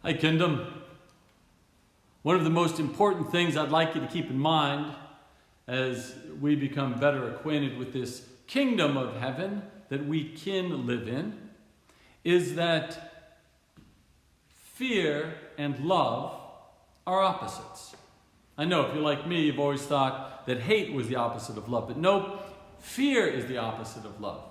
Hi, Kingdom. One of the most important things I'd like you to keep in mind as we become better acquainted with this kingdom of heaven that we can live in is that fear and love are opposites. I know if you're like me, you've always thought that hate was the opposite of love, but no, fear is the opposite of love.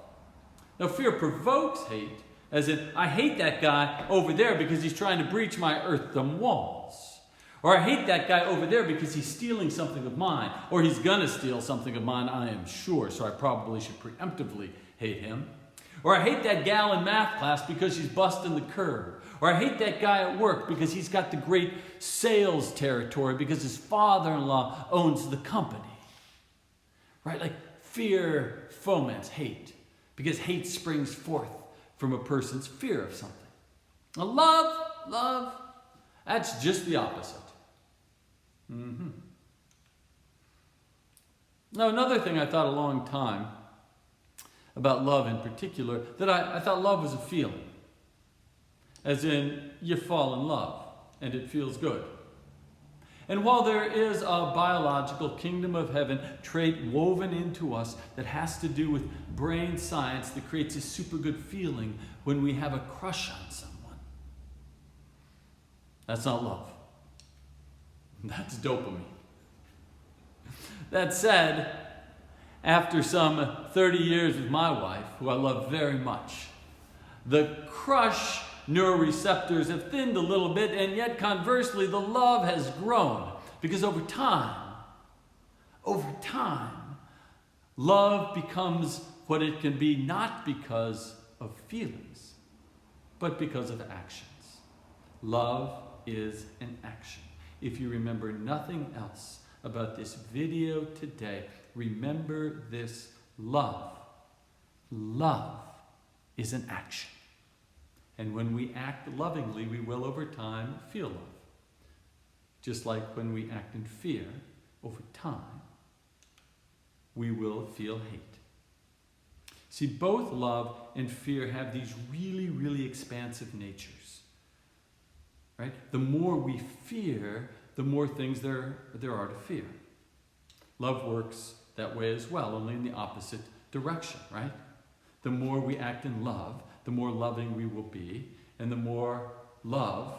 Now, fear provokes hate, as in, I hate that guy over there because he's trying to breach my earthen walls. Or I hate that guy over there because he's stealing something of mine. Or he's gonna steal something of mine, I am sure, so I probably should preemptively hate him. Or I hate that gal in math class because she's busting the curve. Or I hate that guy at work because he's got the great sales territory because his father-in-law owns the company. Right? Like fear foments hate because hate springs forth from a person's fear of something. Now, love, that's just the opposite. Now, another thing I thought a long time about love in particular, that I thought love was a feeling. As in, you fall in love, and it feels good. And while there is a biological kingdom of heaven trait woven into us that has to do with brain science that creates a super good feeling when we have a crush on someone, that's not love. That's dopamine. That said, after some 30 years with my wife, who I love very much, the crush neuroreceptors have thinned a little bit, and yet conversely, the love has grown. Because over time, love becomes what it can be not because of feelings, but because of actions. Love is an action. If you remember nothing else about this video today, remember this: love. Love is an action. And when we act lovingly, we will over time feel love. Just like when we act in fear, over time, we will feel hate. See, both love and fear have these really, really expansive natures. Right? The more we fear, the more things there are to fear. Love works that way as well, only in the opposite direction, right? The more we act in love, the more loving we will be, and the more love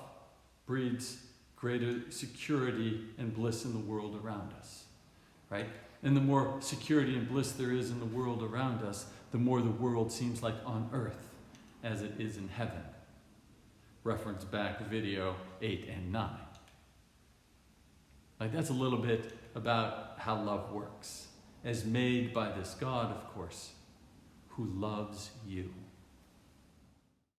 breeds greater security and bliss in the world around us, right? And the more security and bliss there is in the world around us, the more the world seems like on earth as it is in heaven. Reference back to video 8 and 9. Like, that's a little bit about how love works, as made by this God, of course, who loves you.